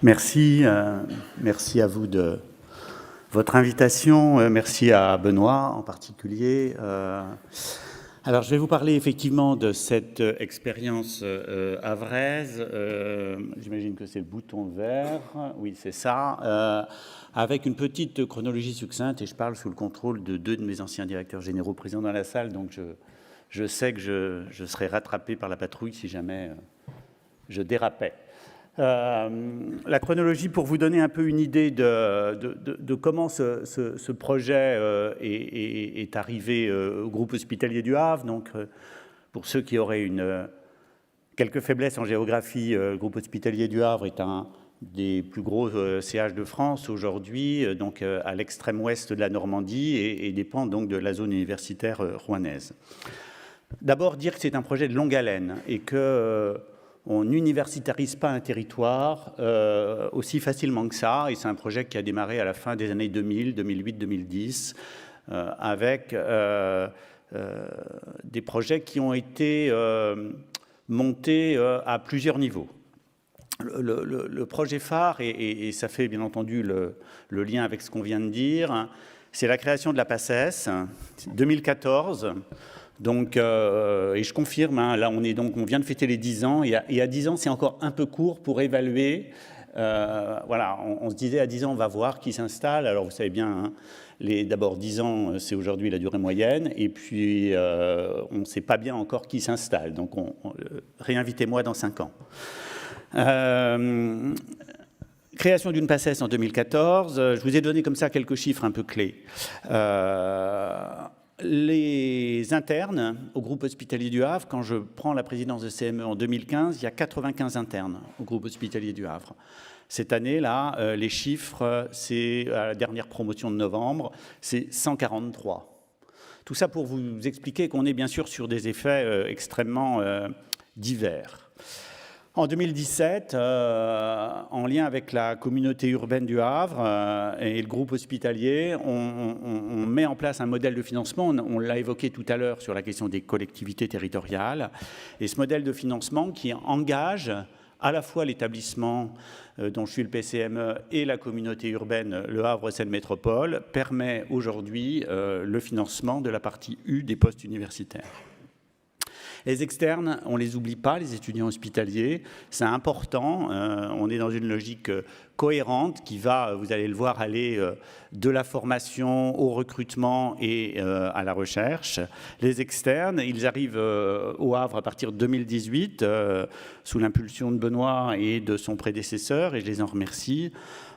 Merci, merci à vous de votre invitation, merci à Benoît en particulier. Alors je vais vous parler effectivement de cette expérience havraise, j'imagine que c'est le bouton vert, oui c'est ça, avec une petite chronologie succincte, et je parle sous le contrôle de deux de mes anciens directeurs généraux présents dans la salle, donc je sais que je serai rattrapé par la patrouille si jamais je dérapais. La chronologie pour vous donner un peu une idée de comment ce projet est arrivé au groupe hospitalier du Havre. Donc, pour ceux qui auraient quelques faiblesses en géographie, le groupe hospitalier du Havre est un des plus gros CH de France aujourd'hui, donc à l'extrême ouest de la Normandie et dépend donc de la zone universitaire rouennaise. D'abord, dire que c'est un projet de longue haleine et que on n'universitarise pas un territoire aussi facilement que ça, et c'est un projet qui a démarré à la fin des années 2000, 2008, 2010, avec des projets qui ont été montés à plusieurs niveaux. Le projet phare, et ça fait bien entendu le lien avec ce qu'on vient de dire, c'est la création de la PACES, 2014. Donc, et je confirme, hein, là on vient de fêter les 10 ans, et à 10 ans c'est encore un peu court pour évaluer. Voilà, on se disait à 10 ans on va voir qui s'installe. Alors vous savez bien, hein, d'abord 10 ans c'est aujourd'hui la durée moyenne, et puis on ne sait pas bien encore qui s'installe. Donc réinvitez-moi dans 5 ans. Création d'une PACES en 2014, je vous ai donné comme ça quelques chiffres un peu clés. Les internes au groupe hospitalier du Havre, quand je prends la présidence de CME en 2015, il y a 95 internes au groupe hospitalier du Havre. Cette année-là, les chiffres, c'est à la dernière promotion de novembre, c'est 143. Tout ça pour vous expliquer qu'on est bien sûr sur des effets extrêmement divers. En 2017, en lien avec la communauté urbaine du Havre et le groupe hospitalier, on met en place un modèle de financement. On l'a évoqué tout à l'heure sur la question des collectivités territoriales. Et ce modèle de financement qui engage à la fois l'établissement dont je suis le PCME et la communauté urbaine, le Havre-Seine Métropole, permet aujourd'hui le financement de la partie U des postes universitaires. Les externes, on ne les oublie pas, les étudiants hospitaliers, c'est important, on est dans une logique cohérente qui va, vous allez le voir, aller de la formation au recrutement et à la recherche. Les externes, ils arrivent au Havre à partir de 2018, sous l'impulsion de Benoît et de son prédécesseur, et je les en remercie.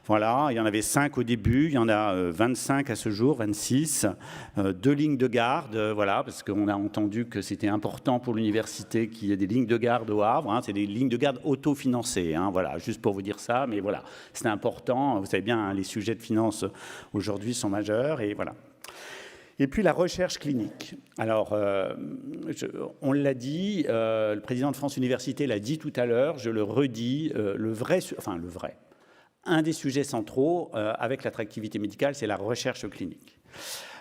Voilà, il y en avait 5 au début, il y en a 25 à ce jour, 26, 2 lignes de garde, voilà, parce qu'on a entendu que c'était important pour l'université qu'il y ait des lignes de garde au Havre, hein, c'est des lignes de garde autofinancées, hein, voilà, juste pour vous dire ça, mais voilà, c'est important, vous savez bien, hein, les sujets de finance aujourd'hui sont majeurs, et voilà. Et puis la recherche clinique. Alors, on l'a dit, le président de France Université l'a dit tout à l'heure, je le redis, un des sujets centraux avec l'attractivité médicale, c'est la recherche clinique.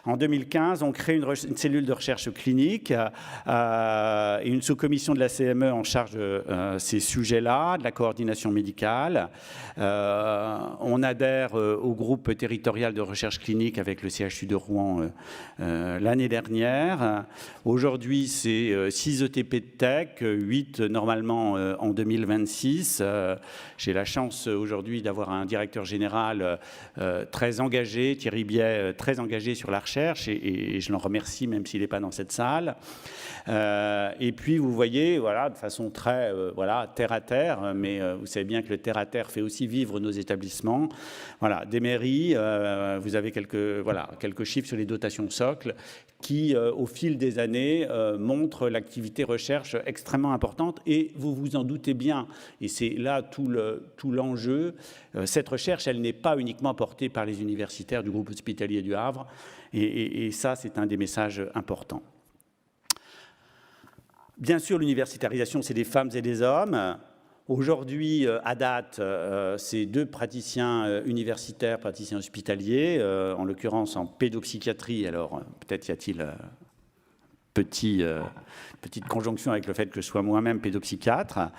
En 2015, on crée une cellule de recherche clinique et une sous-commission de la CME en charge de ces sujets-là, de la coordination médicale. On adhère au groupe territorial de recherche clinique avec le CHU de Rouen l'année dernière. Aujourd'hui, c'est 6 ETP de tech, 8 normalement en 2026. J'ai la chance aujourd'hui d'avoir un directeur général très engagé, Thierry Biet, très engagé sur la recherche, et je l'en remercie même s'il n'est pas dans cette salle. Et puis vous voyez, voilà, de façon très terre à terre, mais vous savez bien que le terre à terre fait aussi vivre nos établissements. Voilà, des mairies, vous avez quelques chiffres sur les dotations socles qui, au fil des années, montrent l'activité recherche extrêmement importante. Et vous vous en doutez bien, et c'est là tout l'enjeu, cette recherche, elle n'est pas uniquement portée par les universitaires du groupe hospitalier du Havre, et ça, c'est un des messages importants. Bien sûr, l'universitarisation, c'est des femmes et des hommes. Aujourd'hui, à date, c'est 2 praticiens universitaires, praticiens hospitaliers, en l'occurrence en pédopsychiatrie. Alors, peut-être y a-t-il un petit peu de femmes, mais voilà, 2 praticiens universitaires, 2 praticiens hospitaliers. 2 praticiens universitaires, 2 praticiens hospitaliers. Alors, peut-être y a-t-il un petit peu de femmes, mais voilà, 2 praticiens universitaires, 2 praticiens hospitaliers. Alors, peut-être y a-t-il petite conjonction avec le fait que je sois moi-même pédopsychiatre.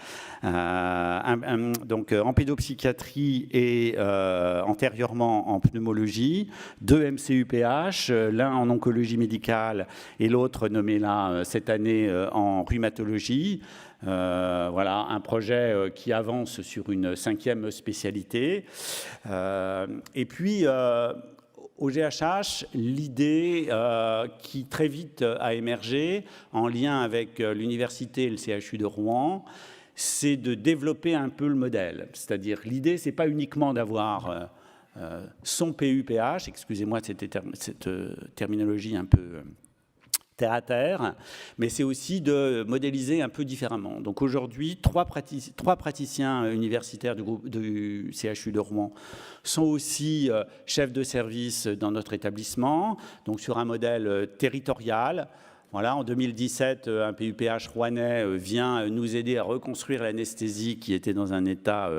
Donc en pédopsychiatrie et antérieurement en pneumologie, 2 MCUPH, l'un en oncologie médicale et l'autre nommé là cette année en rhumatologie. Voilà, un projet qui avance sur une 5e spécialité. Et puis, au GHH, l'idée qui très vite a émergé en lien avec l'université et le CHU de Rouen, c'est de développer un peu le modèle. C'est-à-dire, l'idée, c'est pas uniquement d'avoir son PUPH, excusez-moi cette terminologie un peu terre à terre, mais c'est aussi de modéliser un peu différemment. Donc aujourd'hui, trois praticiens universitaires du CHU de Rouen sont aussi chefs de service dans notre établissement, donc sur un modèle territorial. Voilà, en 2017, un PUPH rouennais vient nous aider à reconstruire l'anesthésie qui était dans un état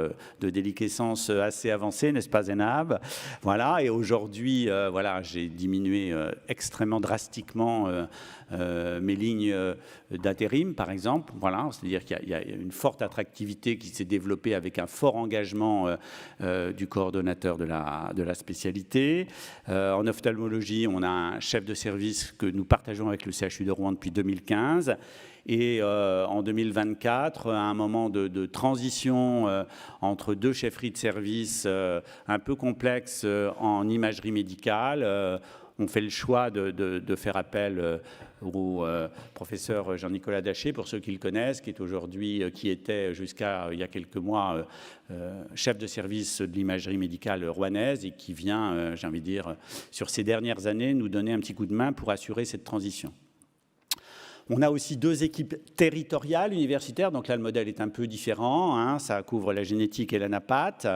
de déliquescence assez avancé, n'est-ce pas Zénab? Voilà, et aujourd'hui, voilà, j'ai diminué extrêmement drastiquement mes lignes d'intérim, par exemple. Voilà, c'est-à-dire qu'il y a une forte attractivité qui s'est développée avec un fort engagement du coordonnateur de la spécialité. En ophtalmologie, on a un chef de service que nous partageons avec le CHU de Rouen depuis 2015. Et en 2024, à un moment de transition entre 2 chefferies de service un peu complexes en imagerie médicale, on fait le choix de faire appel au professeur Jean-Nicolas Daché, pour ceux qui le connaissent, qui était jusqu'à il y a quelques mois chef de service de l'imagerie médicale rouennaise et qui vient, j'ai envie de dire, sur ces dernières années, nous donner un petit coup de main pour assurer cette transition. On a aussi 2 équipes territoriales universitaires, donc là le modèle est un peu différent, hein, ça couvre la génétique et l'anapath,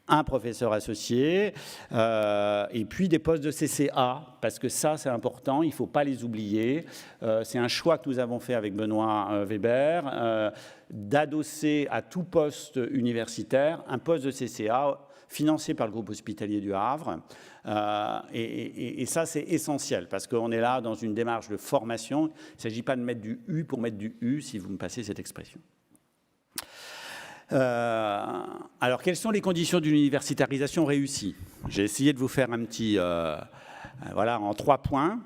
un professeur associé, et puis des postes de CCA, parce que ça c'est important, il ne faut pas les oublier. C'est un choix que nous avons fait avec Benoît Weber, d'adosser à tout poste universitaire un poste de CCA financé par le groupe hospitalier du Havre. Et ça, c'est essentiel, parce qu'on est là dans une démarche de formation. Il ne s'agit pas de mettre du U pour mettre du U, si vous me passez cette expression. Alors, quelles sont les conditions d'une universitarisation réussie? J'ai essayé de vous faire un petit... voilà, en 3 points.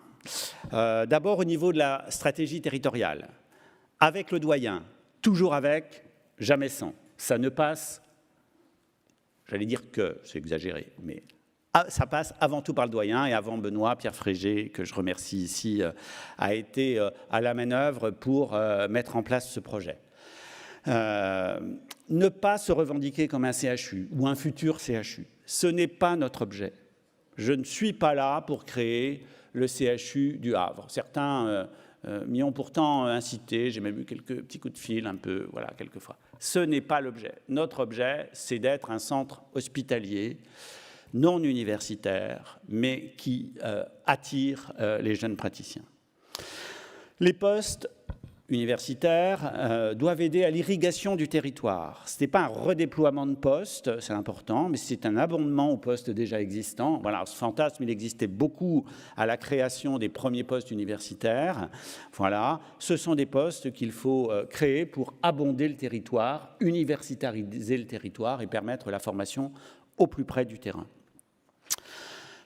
D'abord, au niveau de la stratégie territoriale. Avec le doyen, toujours avec, jamais sans. Ça ne passe... J'allais dire que, c'est exagéré, mais ça passe avant tout par le doyen et avant Benoît, Pierre Frégé, que je remercie ici, a été à la manœuvre pour mettre en place ce projet. Ne pas se revendiquer comme un CHU ou un futur CHU, ce n'est pas notre objet. Je ne suis pas là pour créer le CHU du Havre. Certains m'y ont pourtant incité, j'ai même eu quelques petits coups de fil, un peu, voilà, quelquefois. Ce n'est pas l'objet. Notre objet, c'est d'être un centre hospitalier, non universitaire, mais qui attire les jeunes praticiens. Les postes universitaires doivent aider à l'irrigation du territoire. Ce n'est pas un redéploiement de postes, c'est important, mais c'est un abondement aux postes déjà existants. Voilà, ce fantasme, il existait beaucoup à la création des premiers postes universitaires. Voilà, ce sont des postes qu'il faut créer pour abonder le territoire, universitariser le territoire et permettre la formation au plus près du terrain.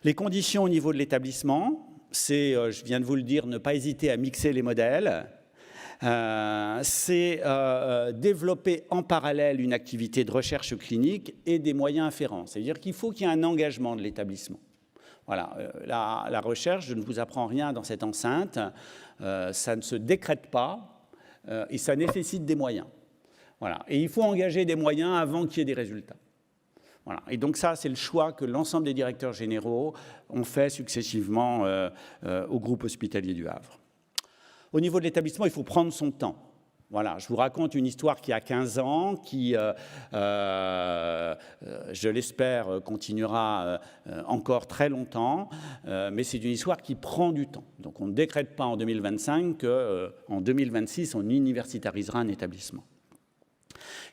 Les conditions au niveau de l'établissement, c'est, je viens de vous le dire, ne pas hésiter à mixer les modèles. C'est développer en parallèle une activité de recherche clinique et des moyens afférents. C'est-à-dire qu'il faut qu'il y ait un engagement de l'établissement. Voilà, la recherche, je ne vous apprends rien dans cette enceinte, ça ne se décrète pas et ça nécessite des moyens. Voilà, et il faut engager des moyens avant qu'il y ait des résultats. Voilà. Et donc ça, c'est le choix que l'ensemble des directeurs généraux ont fait successivement au groupe hospitalier du Havre. Au niveau de l'établissement, il faut prendre son temps. Voilà, je vous raconte une histoire qui a 15 ans, qui, je l'espère, continuera encore très longtemps, mais c'est une histoire qui prend du temps. Donc on ne décrète pas en 2025 qu'en 2026, on universitarisera un établissement.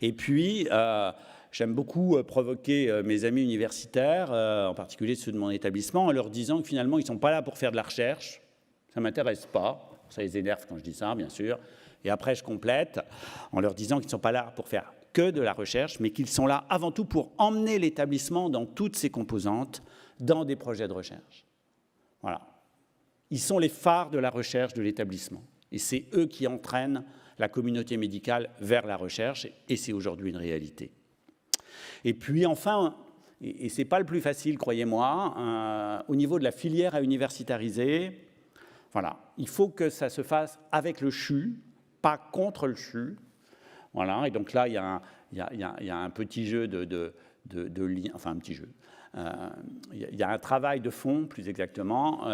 Et puis, j'aime beaucoup provoquer mes amis universitaires, en particulier ceux de mon établissement, en leur disant que finalement, ils ne sont pas là pour faire de la recherche, ça ne m'intéresse pas. ça les énerve quand je dis ça, bien sûr. Et après, je complète en leur disant qu'ils ne sont pas là pour faire que de la recherche, mais qu'ils sont là avant tout pour emmener l'établissement dans toutes ses composantes, dans des projets de recherche. Voilà. Ils sont les phares de la recherche de l'établissement. Et c'est eux qui entraînent la communauté médicale vers la recherche, et c'est aujourd'hui une réalité. Et puis enfin, et ce n'est pas le plus facile, croyez-moi, au niveau de la filière à universitariser, voilà, il faut que ça se fasse avec le CHU, pas contre le CHU. Voilà, et donc là, il y a un petit jeu de lien, enfin un petit jeu. Il y a un travail de fond, plus exactement,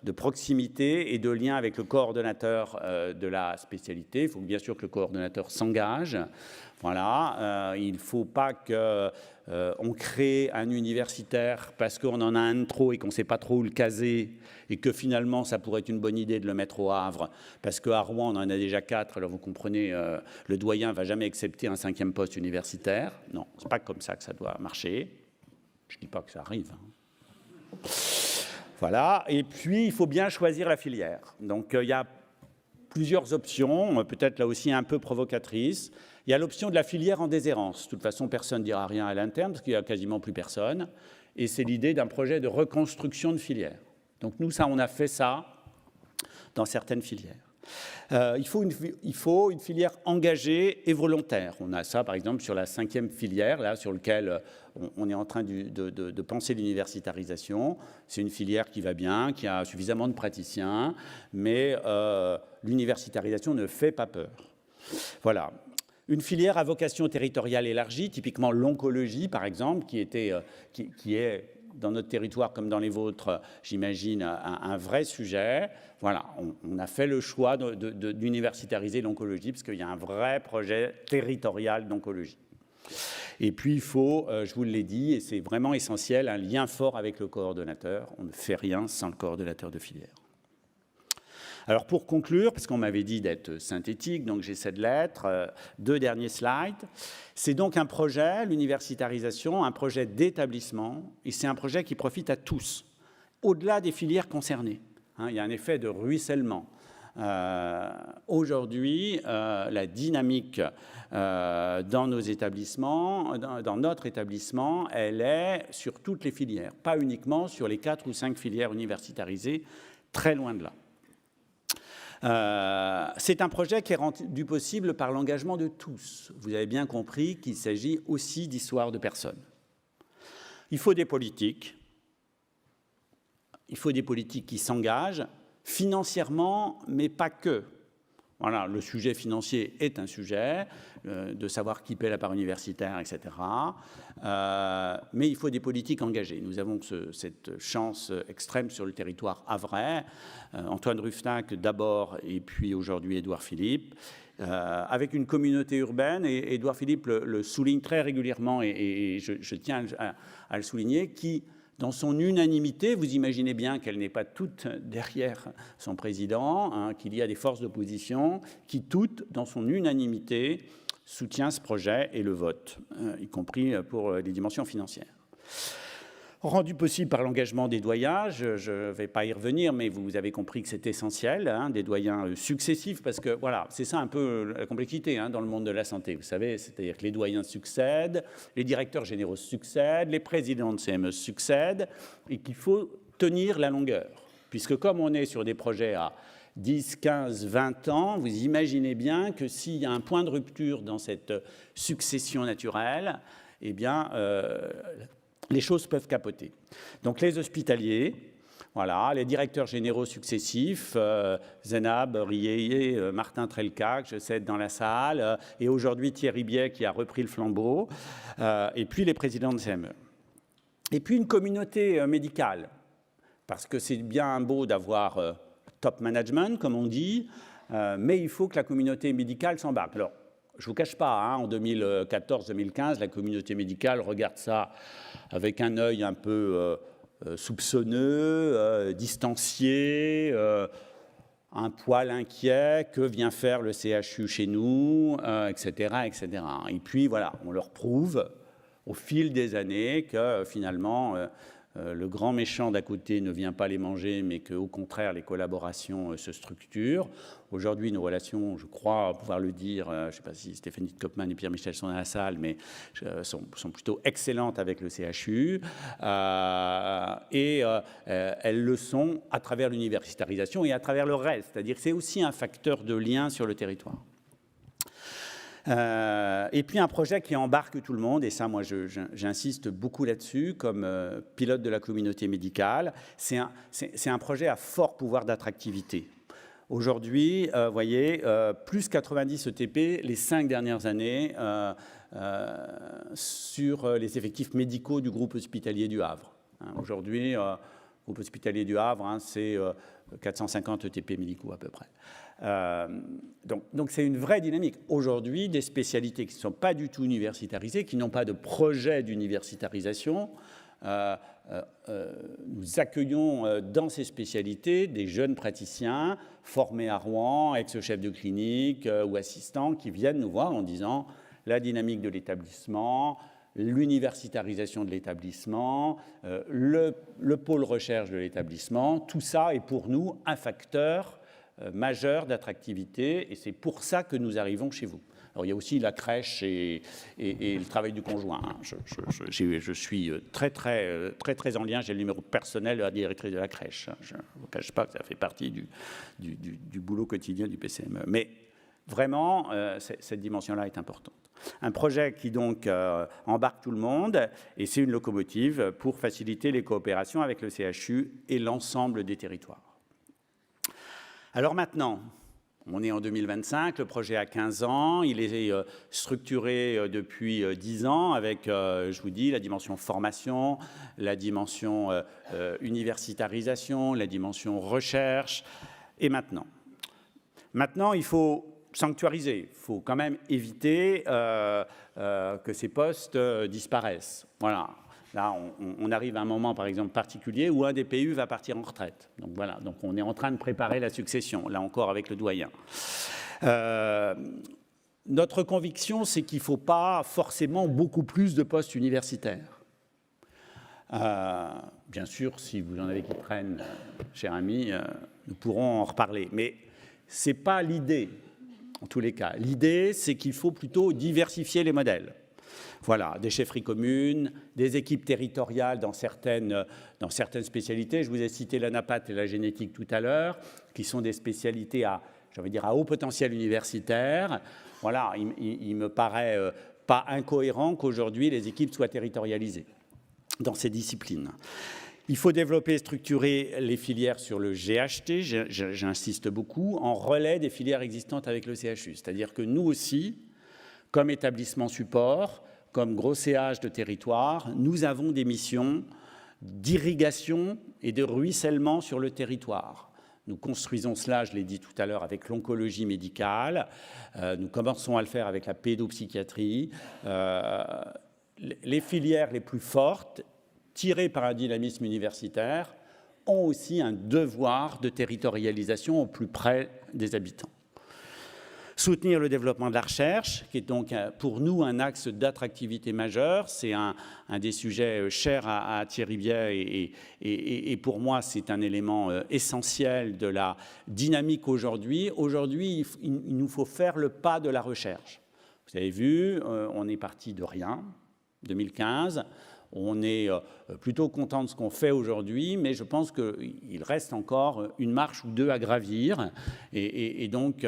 de proximité et de lien avec le coordonnateur de la spécialité. Il faut bien sûr que le coordonnateur s'engage. Voilà, il ne faut pas qu'on crée un universitaire parce qu'on en a un de trop et qu'on ne sait pas trop où le caser et que finalement, ça pourrait être une bonne idée de le mettre au Havre parce qu'à Rouen, on en a déjà 4. Alors vous comprenez, le doyen ne va jamais accepter un 5e poste universitaire. Non, ce n'est pas comme ça que ça doit marcher. Je ne dis pas que ça arrive. Hein. Voilà, et puis il faut bien choisir la filière. Donc il y a plusieurs options, peut-être là aussi un peu provocatrices. Il y a l'option de la filière en déshérence. De toute façon, personne ne dira rien à l'interne parce qu'il n'y a quasiment plus personne. Et c'est l'idée d'un projet de reconstruction de filière. Donc nous, on a fait ça dans certaines filières. Il faut une filière engagée et volontaire. On a ça, par exemple, sur la 5e filière, là, sur laquelle on est en train de penser l'universitarisation. C'est une filière qui va bien, qui a suffisamment de praticiens, mais l'universitarisation ne fait pas peur. Voilà. Une filière à vocation territoriale élargie, typiquement l'oncologie, par exemple, qui est dans notre territoire comme dans les vôtres, j'imagine, un vrai sujet. Voilà, on a fait le choix d'universitariser l'oncologie parce qu'il y a un vrai projet territorial d'oncologie. Et puis, il faut, je vous l'ai dit, et c'est vraiment essentiel, un lien fort avec le coordonnateur. On ne fait rien sans le coordonnateur de filière. Alors, pour conclure, parce qu'on m'avait dit d'être synthétique, donc j'essaie de l'être, 2 derniers slides. C'est donc un projet, l'universitarisation, un projet d'établissement, et c'est un projet qui profite à tous, au-delà des filières concernées. Hein, il y a un effet de ruissellement. Aujourd'hui, la dynamique dans nos établissements, dans notre établissement, elle est sur toutes les filières, pas uniquement sur les 4 ou 5 filières universitarisées, très loin de là. C'est un projet qui est rendu possible par l'engagement de tous. Vous avez bien compris qu'il s'agit aussi d'histoire de personnes. Il faut des politiques. Il faut des politiques qui s'engagent financièrement, mais pas que. Voilà, le sujet financier est un sujet, de savoir qui paie la part universitaire, etc. Mais il faut des politiques engagées. Nous avons cette chance extrême sur le territoire havrais. Antoine Ruffnac d'abord, et puis aujourd'hui Édouard Philippe, avec une communauté urbaine, et Édouard Philippe le souligne très régulièrement, et je tiens à le souligner, qui, dans son unanimité, vous imaginez bien qu'elle n'est pas toute derrière son président, hein, qu'il y a des forces d'opposition qui, toutes, dans son unanimité, soutiennent ce projet et le votent, y compris pour les dimensions financières. Rendu possible par l'engagement des doyens, je ne vais pas y revenir, mais vous avez compris que c'est essentiel, hein, des doyens successifs, parce que voilà, c'est ça un peu la complexité hein, dans le monde de la santé, vous savez, c'est-à-dire que les doyens succèdent, les directeurs généraux succèdent, les présidents de CME succèdent, et qu'il faut tenir la longueur, puisque comme on est sur des projets à 10, 15, 20 ans, vous imaginez bien que s'il y a un point de rupture dans cette succession naturelle, eh bien, les choses peuvent capoter. Donc les hospitaliers, voilà, les directeurs généraux successifs, Zénab, Rieye, Martin Trelka, que je sais être dans la salle, et aujourd'hui Thierry Biet qui a repris le flambeau, et puis les présidents de CME. Et puis une communauté médicale, parce que c'est bien beau d'avoir top management, comme on dit, mais il faut que la communauté médicale s'embarque. Alors, je ne vous cache pas, hein, en 2014-2015, la communauté médicale regarde ça avec un œil un peu soupçonneux, distancié, un poil inquiet, que vient faire le CHU chez nous, etc., etc. Et puis voilà, on leur prouve au fil des années que finalement, le grand méchant d'à côté ne vient pas les manger, mais qu'au contraire, les collaborations se structurent. Aujourd'hui, nos relations, je crois pouvoir le dire, je ne sais pas si Stéphanie de Kopman et Pierre Michel sont dans la salle, mais sont plutôt excellentes avec le CHU. Elles le sont à travers l'universitarisation et à travers le reste. C'est-à-dire que c'est aussi un facteur de lien sur le territoire. Et puis un projet qui embarque tout le monde, et ça moi j'insiste beaucoup là-dessus, comme pilote de la communauté médicale, c'est un projet à fort pouvoir d'attractivité. Aujourd'hui, vous voyez, plus 90 ETP les 5 dernières années sur les effectifs médicaux du groupe hospitalier du Havre. Aujourd'hui, le groupe hospitalier du Havre, c'est 450 ETP médicaux à peu près. Donc c'est une vraie dynamique. Aujourd'hui, des spécialités qui ne sont pas du tout universitarisées, qui n'ont pas de projet d'universitarisation, nous accueillons dans ces spécialités des jeunes praticiens formés à Rouen, ex-chefs de clinique ou assistants qui viennent nous voir en disant la dynamique de l'établissement, l'universitarisation de l'établissement, le pôle recherche de l'établissement, tout ça est pour nous un facteur majeur d'attractivité et c'est pour ça que nous arrivons chez vous. Alors, il y a aussi la crèche et le travail du conjoint. Je suis très en lien, j'ai le numéro personnel de la directrice de la crèche. Je ne vous cache pas que ça fait partie du boulot quotidien du PCME. Mais vraiment, cette dimension-là est importante. Un projet qui donc embarque tout le monde et c'est une locomotive pour faciliter les coopérations avec le CHU et l'ensemble des territoires. Alors maintenant, on est en 2025, le projet a 15 ans, il est structuré depuis 10 ans avec, je vous dis, la dimension formation, la dimension universitarisation, la dimension recherche. Et maintenant, il faut sanctuariser, il faut quand même éviter que ces postes disparaissent. Voilà. Là, on arrive à un moment, par exemple, particulier où un des PU va partir en retraite. Donc voilà, donc on est en train de préparer la succession, là encore avec le doyen. Notre conviction, c'est qu'il ne faut pas forcément beaucoup plus de postes universitaires. Bien sûr, si vous en avez qui prennent, cher ami, nous pourrons en reparler. Mais ce n'est pas l'idée, en tous les cas. L'idée, c'est qu'il faut plutôt diversifier les modèles. Voilà, des chefferies communes, des équipes territoriales dans certaines spécialités. Je vous ai cité l'anapath et la génétique tout à l'heure, qui sont des spécialités à haut potentiel universitaire. Voilà, il me paraît pas incohérent qu'aujourd'hui les équipes soient territorialisées dans ces disciplines. Il faut développer et structurer les filières sur le GHT, j'insiste beaucoup, en relais des filières existantes avec le CHU. C'est-à-dire que nous aussi, comme établissement support, comme gros CH de territoire, nous avons des missions d'irrigation et de ruissellement sur le territoire. Nous construisons cela, je l'ai dit tout à l'heure, avec l'oncologie médicale. Nous commençons à le faire avec la pédopsychiatrie. Les filières les plus fortes, tirées par un dynamisme universitaire, ont aussi un devoir de territorialisation au plus près des habitants. Soutenir le développement de la recherche, qui est donc pour nous un axe d'attractivité majeur. C'est un des sujets chers à Thierry Biet et pour moi, c'est un élément essentiel de la dynamique aujourd'hui. Aujourd'hui, il nous faut faire le pas de la recherche. Vous avez vu, on est parti de rien, 2015. On est plutôt content de ce qu'on fait aujourd'hui, mais je pense qu'il reste encore une marche ou deux à gravir. Et donc,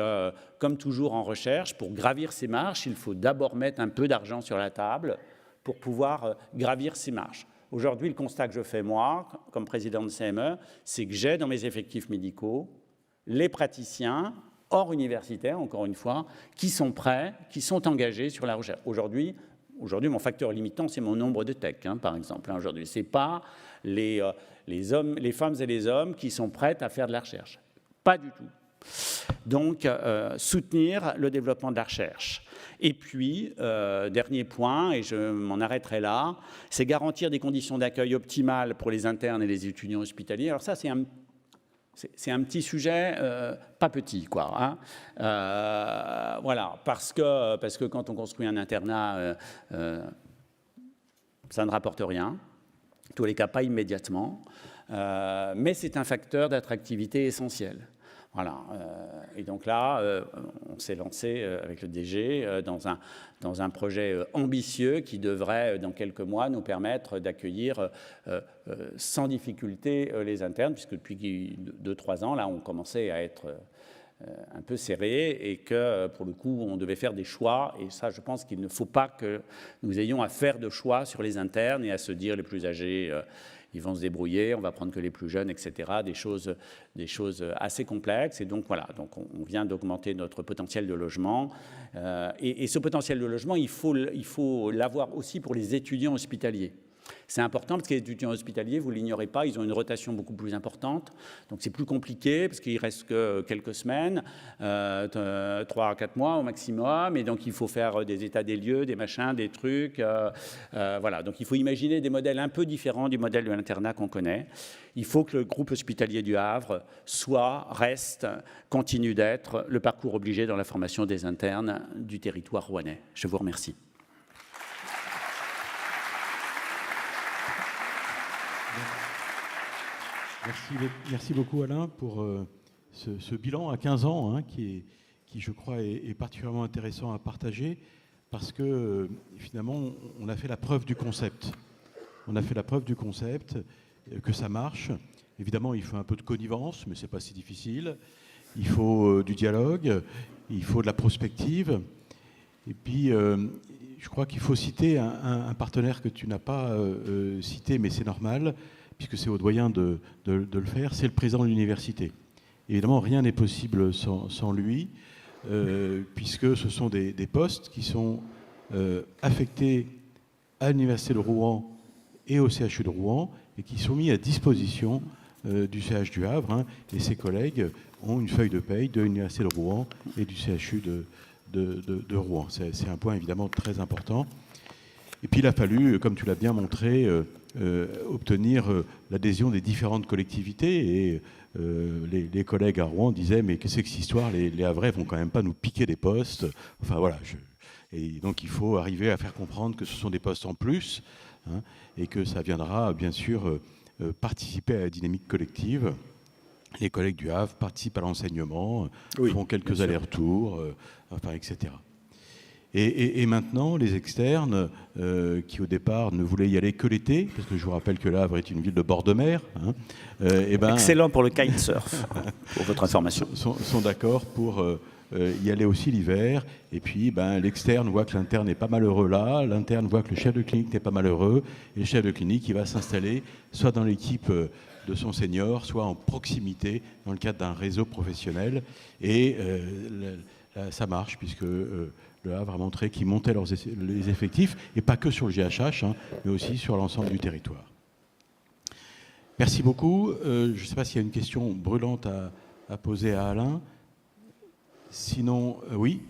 comme toujours en recherche, pour gravir ces marches, il faut d'abord mettre un peu d'argent sur la table pour pouvoir gravir ces marches. Aujourd'hui, le constat que je fais, moi, comme président de CME, c'est que j'ai dans mes effectifs médicaux les praticiens hors universitaires, encore une fois, qui sont prêts, qui sont engagés sur la recherche. Aujourd'hui, mon facteur limitant, c'est mon nombre de tech, par exemple. Aujourd'hui, ce n'est pas les femmes et les hommes qui sont prêts à faire de la recherche. Pas du tout. Donc, soutenir le développement de la recherche. Et puis, dernier point, et je m'en arrêterai là, c'est garantir des conditions d'accueil optimales pour les internes et les étudiants hospitaliers. Alors ça, c'est un petit sujet, pas petit, quoi. Voilà, parce que quand on construit un internat, ça ne rapporte rien. tous les cas pas immédiatement, mais c'est un facteur d'attractivité essentiel. Voilà. Et donc là, on s'est lancé avec le DG dans un projet ambitieux qui devrait, dans quelques mois, nous permettre d'accueillir sans difficulté les internes, puisque depuis 2-3 ans, là, on commençait à être un peu serré et que, pour le coup, on devait faire des choix. Et ça, je pense qu'il ne faut pas que nous ayons à faire de choix sur les internes et à se dire les plus âgés, ils vont se débrouiller, on va prendre que les plus jeunes, etc. Des choses assez complexes. Et donc, voilà, donc on vient d'augmenter notre potentiel de logement. Et ce potentiel de logement, il faut l'avoir aussi pour les étudiants hospitaliers. C'est important parce que les étudiants hospitaliers, vous ne l'ignorez pas, ils ont une rotation beaucoup plus importante. Donc c'est plus compliqué parce qu'il ne reste que quelques semaines, 3 à 4 mois au maximum. Et donc il faut faire des états des lieux, des machins, des trucs. Voilà. Donc il faut imaginer des modèles un peu différents du modèle de l'internat qu'on connaît. Il faut que le groupe hospitalier du Havre reste, continue d'être le parcours obligé dans la formation des internes du territoire rouennais. Je vous remercie. Merci beaucoup Alain pour ce bilan à 15 ans hein, qui, je crois, est particulièrement intéressant à partager parce que finalement, on a fait la preuve du concept. On a fait la preuve du concept, que ça marche. Évidemment, il faut un peu de connivence, mais ce n'est pas si difficile. Il faut du dialogue, il faut de la prospective. Et puis, je crois qu'il faut citer un partenaire que tu n'as pas cité, mais c'est normal, puisque c'est au doyen de le faire, c'est le président de l'université. Évidemment, rien n'est possible sans lui, puisque ce sont des postes qui sont affectés à l'Université de Rouen et au CHU de Rouen, et qui sont mis à disposition du CH du Havre. Hein, et ses collègues ont une feuille de paye de l'Université de Rouen et du CHU de Rouen. C'est un point évidemment très important. Et puis il a fallu, comme tu l'as bien montré, obtenir l'adhésion des différentes collectivités. Et les collègues à Rouen disaient « mais qu'est-ce que cette histoire, les Havrais vont quand même pas nous piquer des postes ?» Enfin voilà. Et donc il faut arriver à faire comprendre que ce sont des postes en plus hein, et que ça viendra bien sûr participer à la dynamique collective. Les collègues du Havre participent à l'enseignement, font quelques allers-retours, enfin, etc. Et maintenant, les externes, qui au départ ne voulaient y aller que l'été, parce que je vous rappelle que le Havre est une ville de bord de mer. Hein, excellent pour le kitesurf, pour votre information. Sont d'accord pour y aller aussi l'hiver. Et puis, l'externe voit que l'interne n'est pas malheureux là, l'interne voit que le chef de clinique n'est pas malheureux, et le chef de clinique, il va s'installer soit dans l'équipe de son senior, soit en proximité, dans le cadre d'un réseau professionnel. Et ça marche, puisque le Havre a montré qu'ils montaient les effectifs, et pas que sur le GHH, hein, mais aussi sur l'ensemble du territoire. Merci beaucoup. Je ne sais pas s'il y a une question brûlante à poser à Alain. Sinon, oui.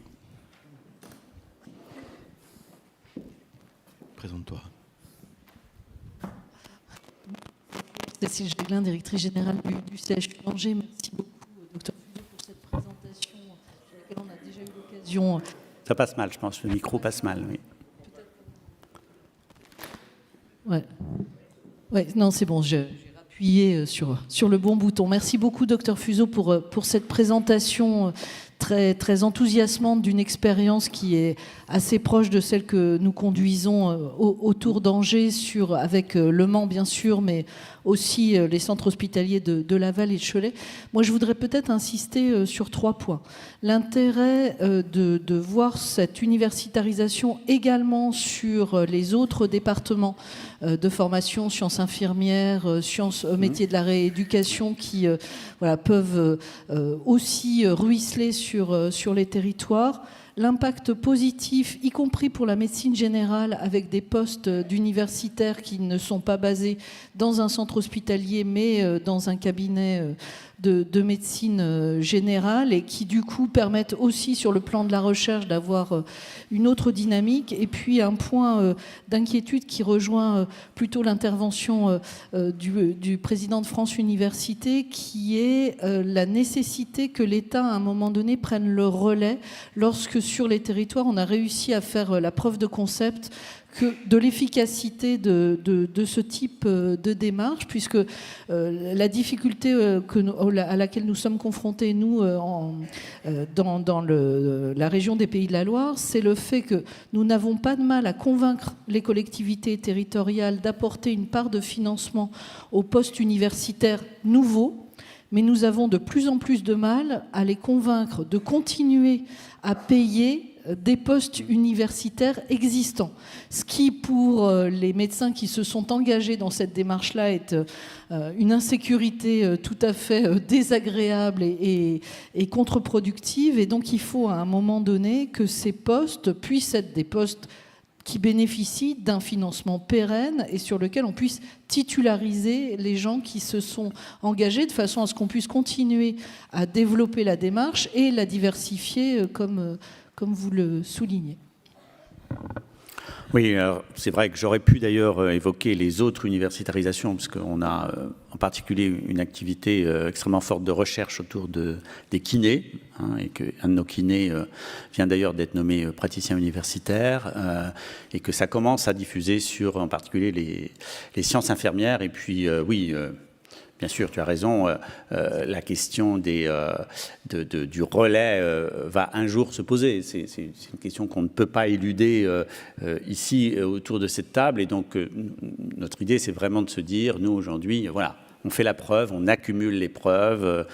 Présente-toi. Cécile Géglin, directrice générale du CHU d'Angers. Merci beaucoup, Dr. Fuseau, pour cette présentation sur laquelle on a déjà eu l'occasion. Ça passe mal, je pense. Le micro passe mal, oui. Ouais, non, c'est bon, j'ai appuyé sur le bon bouton. Merci beaucoup, Dr. Fuseau, pour cette présentation très, très enthousiasmante d'une expérience qui est assez proche de celle que nous conduisons autour d'Angers, avec Le Mans, bien sûr, mais aussi les centres hospitaliers de Laval et de Cholet. Moi, je voudrais peut-être insister sur 3 points. L'intérêt de voir cette universitarisation également sur les autres départements de formation, sciences infirmières, sciences métiers de la rééducation, qui peuvent aussi ruisseler sur les territoires. L'impact positif, y compris pour la médecine générale, avec des postes d'universitaires qui ne sont pas basés dans un centre hospitalier, mais dans un cabinet de médecine générale, et qui du coup permettent aussi sur le plan de la recherche d'avoir une autre dynamique. Et puis un point d'inquiétude qui rejoint plutôt l'intervention du président de France Université, qui est la nécessité que l'État à un moment donné prenne le relais lorsque sur les territoires on a réussi à faire la preuve de concept de l'efficacité de ce type de démarche, puisque la difficulté à laquelle nous sommes confrontés, nous, dans la région des Pays de la Loire, c'est le fait que nous n'avons pas de mal à convaincre les collectivités territoriales d'apporter une part de financement aux postes universitaires nouveaux, mais nous avons de plus en plus de mal à les convaincre de continuer à payer des postes universitaires existants. Ce qui, pour les médecins qui se sont engagés dans cette démarche-là, est une insécurité tout à fait désagréable et contre-productive. Et donc, il faut, à un moment donné, que ces postes puissent être des postes qui bénéficient d'un financement pérenne et sur lequel on puisse titulariser les gens qui se sont engagés, de façon à ce qu'on puisse continuer à développer la démarche et la diversifier comme vous le soulignez. Oui, c'est vrai que j'aurais pu d'ailleurs évoquer les autres universitarisations, parce qu'on a en particulier une activité extrêmement forte de recherche autour des kinés, et qu'un de nos kinés vient d'ailleurs d'être nommé praticien universitaire, et que ça commence à diffuser sur en particulier les sciences infirmières. Et puis, oui, bien sûr, tu as raison, la question du relais va un jour se poser. C'est une question qu'on ne peut pas éluder ici autour de cette table. Et donc, notre idée, c'est vraiment de se dire, nous, aujourd'hui, voilà, on fait la preuve, on accumule les preuves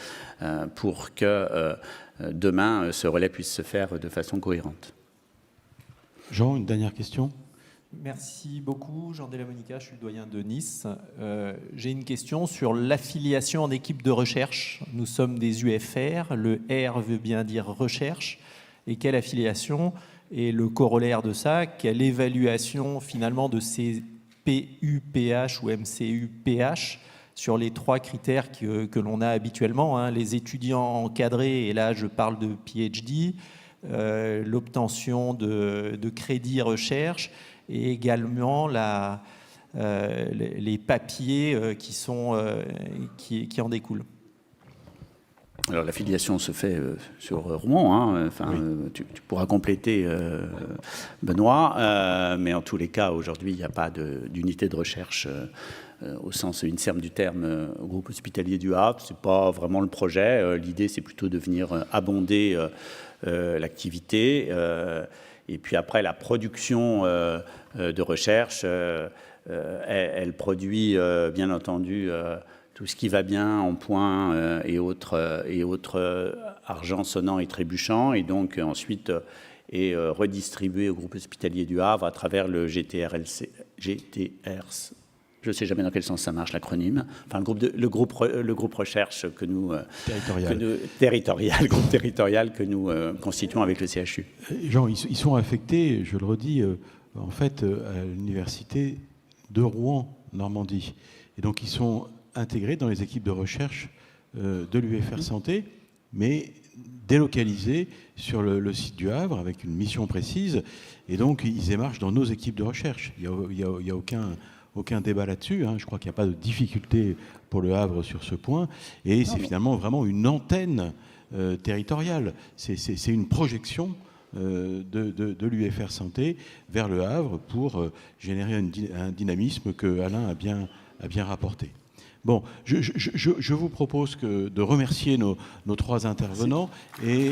pour que demain, ce relais puisse se faire de façon cohérente. Jean, une dernière question ? Merci beaucoup, Jean Della Monica, je suis le doyen de Nice. J'ai une question sur l'affiliation en équipe de recherche. Nous sommes des UFR, le R veut bien dire recherche. Et quelle affiliation? Et le corollaire de ça, quelle évaluation finalement de ces PUPH ou MCUPH sur les 3 critères que l'on a habituellement, les étudiants encadrés, et là je parle de PhD, l'obtention de crédits recherche, et également les papiers qui en découlent. Alors l'affiliation se fait sur Rouen, oui. Tu pourras compléter Benoît, mais en tous les cas aujourd'hui il n'y a pas d'unité de recherche au sens INSERM du terme au groupe hospitalier du Havre. C'est pas vraiment le projet, l'idée c'est plutôt de venir abonder l'activité. Et puis après, la production de recherche, elle produit, bien entendu, tout ce qui va bien en points et autres argent sonnant et trébuchant, et donc ensuite est redistribué au groupe hospitalier du Havre à travers le GTRC. Je ne sais jamais dans quel sens ça marche, l'acronyme. Enfin, le groupe recherche que nous... groupe territorial que nous constituons avec le CHU. Jean, ils sont affectés, je le redis, en fait, à l'université de Rouen, Normandie. Et donc, ils sont intégrés dans les équipes de recherche de l'UFR Santé, mais délocalisés sur le site du Havre, avec une mission précise. Et donc, ils émargent dans nos équipes de recherche. Il n'y a aucun débat là-dessus. Je crois qu'il n'y a pas de difficulté pour le Havre sur ce point. Et c'est finalement vraiment une antenne territoriale. C'est une projection de l'UFR Santé vers le Havre pour générer un dynamisme que Alain a bien rapporté. Bon, je vous propose de remercier nos 3 intervenants. Et